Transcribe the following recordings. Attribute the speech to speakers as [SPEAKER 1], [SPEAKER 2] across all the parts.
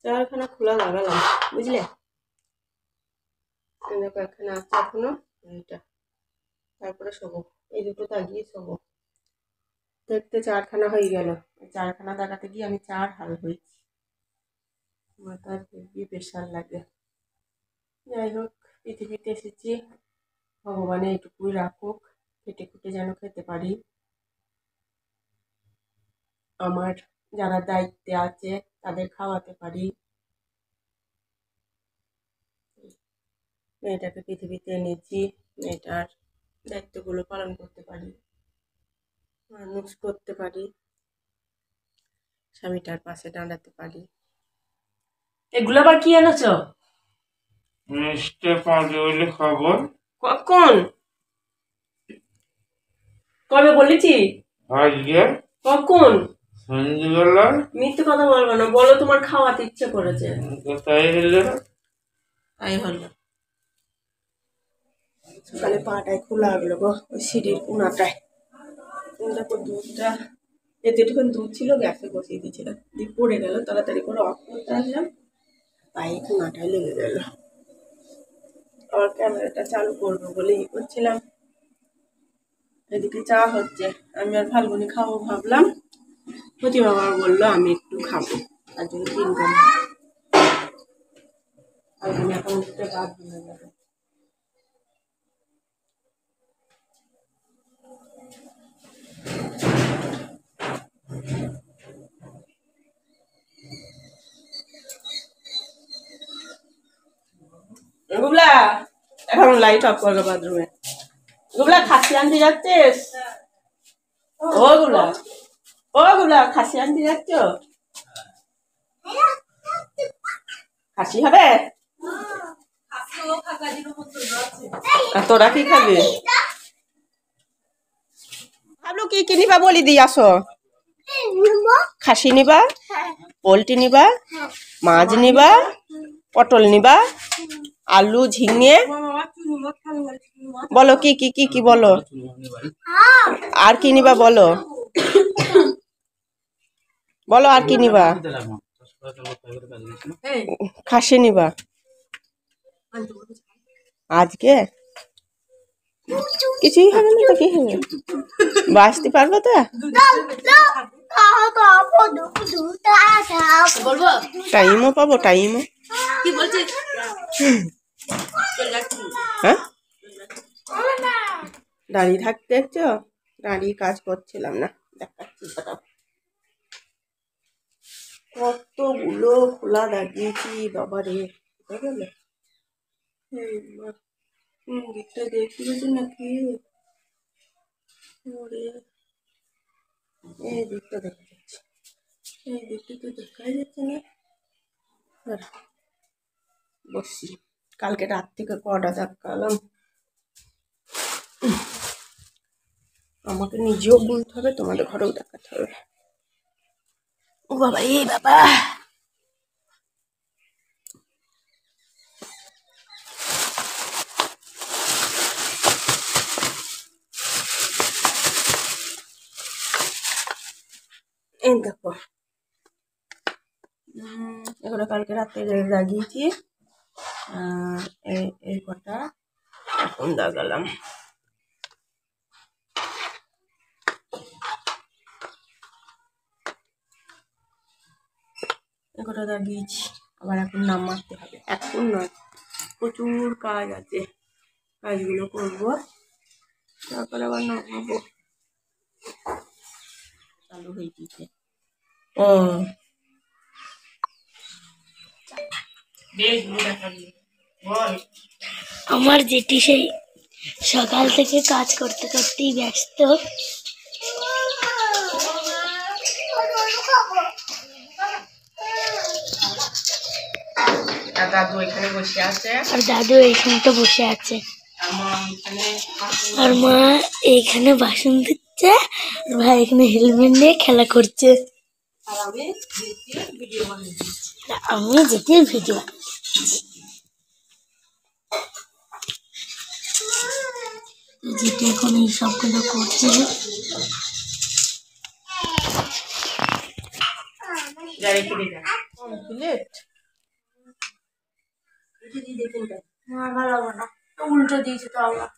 [SPEAKER 1] চারখানা খোলা লাগালাম, বুঝলে? দেখো এখানে আছে এখনো এইটা, তারপরে শোবো, এই দুটো দাগিয়ে শোবো। দেখতে চারখানা হয়ে গেল। চারখানা দাগাতে গিয়ে আমি 4 হাল হয়েছি, মাথার হেভি প্রেশার লাগে। যাই হোক, পৃথিবীতে এসেছি, ভগবানে এইটুকুই রাখুক, খেটে খুটে যেন খেতে পারি। আমার যারা দায়িত্বে আছে তাদের খাওয়াতে পারি, মেয়েটাকে পৃথিবীতে এনেছি, মেয়েটার দায়িত্বগুলো পালন করতে পারি, মানুষ করতে পারি, স্বামীটার পাশে দাঁড়াতে পারি। এগুলো আবার কি এনেছ? মিষ্টি পাউডার হইলে খবর। কখন? কবে বলেছি? আজকে। কখন? সন্ধ্যাবেলা। মিথ্যে কথা বলবো না, বলো তোমার খাওয়াতে ইচ্ছে করেছে। তাই হলো, তাই হলো। সকালে পাটায় খোলা গেল গো, ওই সিঁড়ির কোনাটায়। দেখো দুধটা, এতটুকুন দুধ ছিল, গ্যাসে বসিয়ে দিয়েছিলাম, দিয়ে পড়ে গেল, তাড়াতাড়ি করে অফ করতে আসলাম, পায়ে কোনাটায় লেগে গেল। আবার ক্যামেরাটা চালু করবো বলে ই করছিলাম, এদিকে চা হচ্ছে। আমি আর ফাল্গুনি খাবো ভাবলাম, প্রতি বাবা বললো আমি একটু খাবো, তার জন্য কিনবো। ফাল্গুনি এখন উঠতে বাদ দিয়ে যাবে। গুবলা, এখন লাইট অফ করবে বাথরুমে। গুবলা, খাসি আনতে যাচ্ছিস? ও গুবলা, ও গুবলা, খাসি আনতে যাচ্ছ? খাসি হবে? আর তোরা কি খাবি? ভাবলো কি কি নিবা বলি দি আসো। খাসি নিবা, পোলট্রি নিবা, মাছ নিবা, পটল নিবা, আলু, ঝিঙে, বলো কি কি কি কি বলো, আর কি নিবা বলো, বলো আর কি নিবা? খাসি নিবা আজকে? কিছুই হবে না তো কি হবে, বাঁচতে পারবো তো? টাইমও পাবো, টাইমও। হ্যাঁ, দাঁড়িয়ে থাকতে দেখছো, দাঁড়িয়ে কাজ করছিলাম না, দেখাচ্ছি কতগুলো খোলা দাগিয়েছি বাবারে, বুঝলে? দিকটা দেখতে পাচ্ছি নাকি? এই দিকটা দেখা যাচ্ছে, এই দিকটা তো দেখাই যাচ্ছে না। বসছি, কালকে রাত থেকে কটা দেখালাম, আমাকে নিজেও বলতে হবে, তোমাদের ঘরেও দেখাতে হবে। ও বাবা, এই বাবা, এই দেখো, এগুলো কালকে রাতে লাগিয়েছি, এই কটা এখন দাগালাম। এগুলো দাগিয়েছি, আবার এখন নাম মারতে হবে, এখন নয়, প্রচুর কাজ আছে, কাজগুলো করবো, তারপরে আবার নামাবো। চালু হয়ে গেছে। ও
[SPEAKER 2] আমার যেটি সেই সকাল থেকে কাজ করতে করতেই ব্যস্ত।
[SPEAKER 1] দাদু এখানে বসে আছে,
[SPEAKER 2] আর দাদু এইখানে তো বসে আছে, আর মা এইখানে বাসন দিচ্ছে, আর ভাই এখানে হেলমেট নিয়ে খেলা করছে,
[SPEAKER 1] আর আমি ভিডিও বানাচ্ছি।
[SPEAKER 2] যেটি ভিডিও যেটি এখন এই সবগুলো করছে।
[SPEAKER 1] কমপ্লিট।
[SPEAKER 2] ভালো হবে না, উল্টো দিয়েছে তো আবার।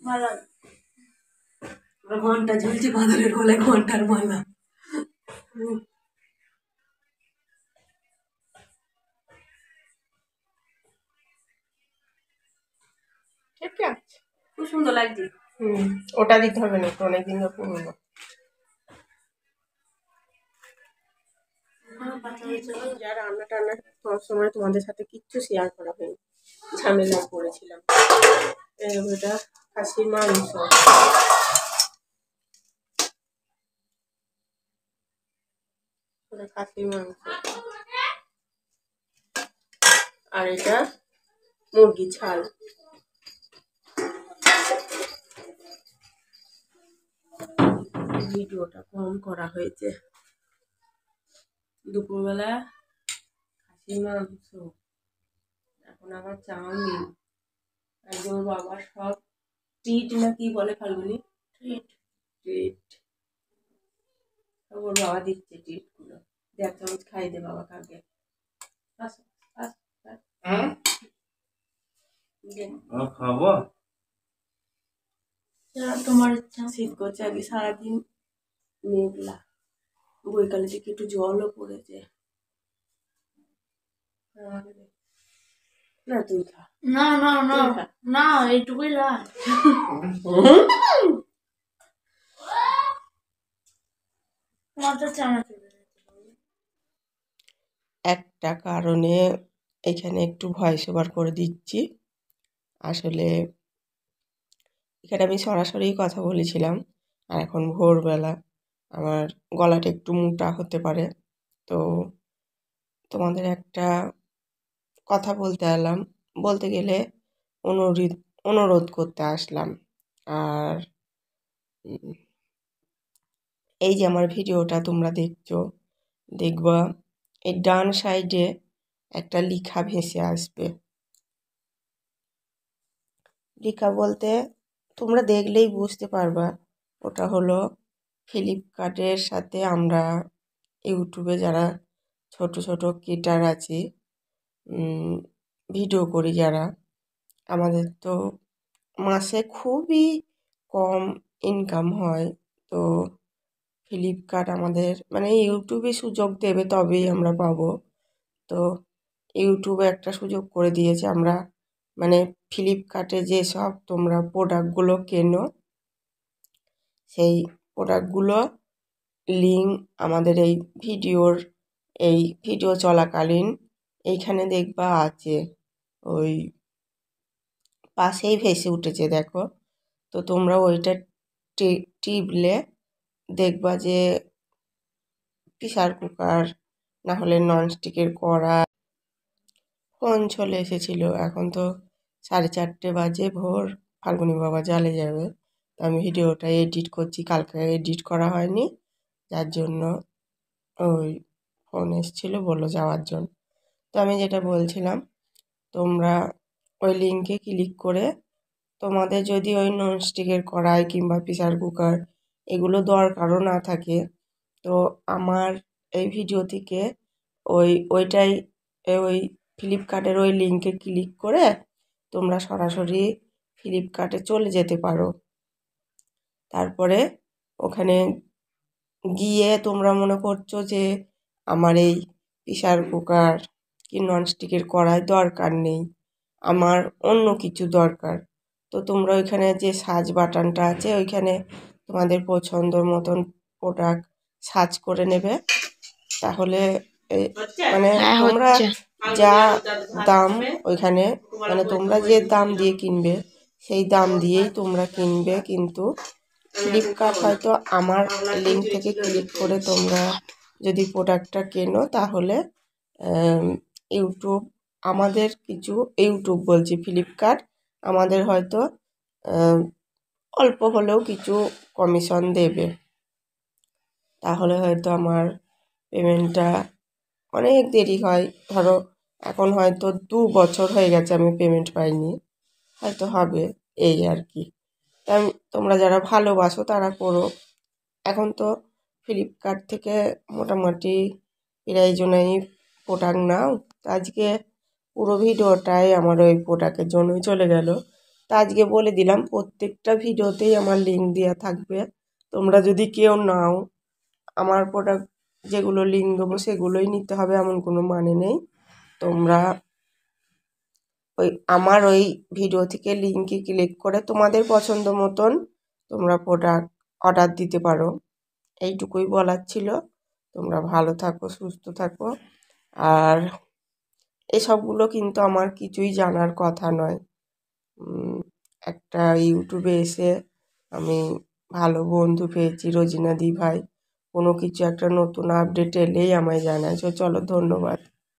[SPEAKER 2] ভালো হবে।
[SPEAKER 1] ঘন্টা ঝুলছে বাদরের গলায়, ঘন্টার মালা। ঠিক আছে,
[SPEAKER 2] খুব সুন্দর লাগছে।
[SPEAKER 1] ওটা দিতে হবে না, তো অনেকদিন পুরনো। যা রান্না টান্না সব সময় তোমাদের সাথে কিচ্ছু শেয়ার করা হয়নি, ঝামেলায় পড়েছিলাম। এটা খাসির মাংস, খাসির মাংস, আর এটা মুরগি ছাল। ভিডিওটা কম করা হয়েছে। দুপুরবেলা খাসির মাংস, এখন আবার চাউমিন, আর ওর বাবা সব ট্রিট না কি বলে ফাল্গুনি, ট্রিট ট্রিট ওর বাবা দিচ্ছে ট্রিট গুলো। দেখ চামচ খাই দে বাবা কাকে।
[SPEAKER 3] খাবো
[SPEAKER 2] তোমার ইচ্ছা।
[SPEAKER 1] শীত করছে, আগে সারাদিন মেঘলা, বৈকালের দিকে একটু জলও পড়েছে। না তুই খা।
[SPEAKER 2] না না না না, এইটুকুই লাগ।
[SPEAKER 1] একটা কারণে এখানে একটু ভয়েস ওভার করে দিচ্ছি। আসলে এখানে আমি সরাসরি কথা বলেছিলাম, আর এখন ভোরবেলা আমার গলাটা একটু মোটা হতে পারে, তো তোমাদের একটা কথা বলতে এলাম, বলতে গেলে অনুরোধ করতে আসলাম। আর এই যে আমার ভিডিওটা তোমরা দেখছো, দেখবা এই ডান সাইডে একটা লেখা ভেসে আসবে। লেখা বলতে তোমরা দেখলেই বুঝতে পারবা, ওটা হলো ফ্লিপকার্টের সাথে আমরা ইউটিউবে যারা ছোট ছোট ক্রিয়েটার আছি, ভিডিও করি যারা, আমাদের তো মাসে খুবই কম ইনকাম হয়। তো ফ্লিপকার্ট আমাদের মানে ইউটিউবে সুযোগ দেবে তবেই আমরা পাবো। তো ইউটিউবে একটা সুযোগ করে দিয়েছে, আমরা মানে ফ্লিপকার্টে যেসব তোমরা প্রোডাক্টগুলো কেনো, সেই প্রোডাক্টগুলো লিঙ্ক আমাদের এই ভিডিও চলাকালীন এইখানে দেখবা আছে, ওই পাশেই ভেসে উঠেছে দেখো। তো তোমরা ওইটা টিপলে দেখবা যে প্রেসার কুকার, না হলে ননস্টিকের কড়া, ফোন চলে এসেছিলো। এখন তো 4:30 বাজে ভোর, ফাল্গুনি বাবা জালে যাবে। তো আমি ভিডিওটা এডিট করছি, কালকে এডিট করা হয়নি, যার জন্য ওই ফোন এসেছিলো বললো যাওয়ার জন্য। তো আমি যেটা বলছিলাম, তোমরা ওই লিঙ্কে ক্লিক করে তোমাদের যদি ওই ননস্টিকের কড়াই কিংবা প্রেসার কুকার এগুলো দরকারও না থাকে, তো আমার এই ভিডিও থেকে ওইটাই ওই ফ্লিপকার্টের ওই লিঙ্কে ক্লিক করে তোমরা সরাসরি ফ্লিপকার্টে চলে যেতে পারো। তারপরে ওখানে গিয়ে তোমরা মনে করছো যে আমার এই প্রেসার কুকার কি ননস্টিকের কড়াই দরকার নেই, আমার অন্য কিছু দরকার, তো তোমরা ওইখানে যে সার্চ বাটনটা আছে ওইখানে তোমাদের পছন্দর মতন প্রোডাক্ট সার্চ করে নেবে। তাহলে মানে তোমরা যা দাম ওইখানে, মানে তোমরা যে দাম দিয়ে কিনবে সেই দাম দিয়েই তোমরা কিনবে। কিন্তু ফ্লিপকার্ট হয়তো আমার লিঙ্ক থেকে ক্লিক করে তোমরা যদি প্রোডাক্টটা কেনো, তাহলে ইউটিউব বলছি, ফ্লিপকার্ট আমাদের হয়তো অল্প হলেও কিছু কমিশন দেবে। তাহলে হয়তো আমার পেমেন্টটা অনেক দেরি হয়, ধরো এখন হয়তো 2 বছর হয়ে গেছে আমি পেমেন্ট পাইনি, হয়তো হবে, এই আর কি। তাই তোমরা যারা ভালোবাসো তারা করো। এখন তো ফ্লিপকার্ট থেকে মোটামুটি প্রায় জন্যই প্রোডাক্ট নাও। তো আজকে পুরো ভিডিওটাই আমার ওই প্রোডাক্টের জন্যই চলে গেল। তো আজকে বলে দিলাম প্রত্যেকটা ভিডিওতেই আমার লিঙ্ক দেওয়া থাকবে। তোমরা যদি কেউ নাও, আমার প্রোডাক্ট যেগুলো লিঙ্ক দেবো সেগুলোই নিতে হবে এমন কোনো মানে নেই। তোমরা ওই আমার ওই ভিডিও থেকে লিঙ্কে ক্লিক করে তোমাদের পছন্দ মতন তোমরা প্রোডাক্ট অর্ডার দিতে পারো। এইটুকুই বলার ছিল। তোমরা ভালো থাকো, সুস্থ থাকো। আর এসবগুলো কিন্তু আমার কিছুই জানার কথা নয়। একটা ইউটিউবে এসে আমি ভালো বন্ধু পেয়েছি, রোজিনা দি ভাই। কোনো কিছু একটা নতুন আপডেট এলেই আমায় জানায়। চলো, ধন্যবাদ।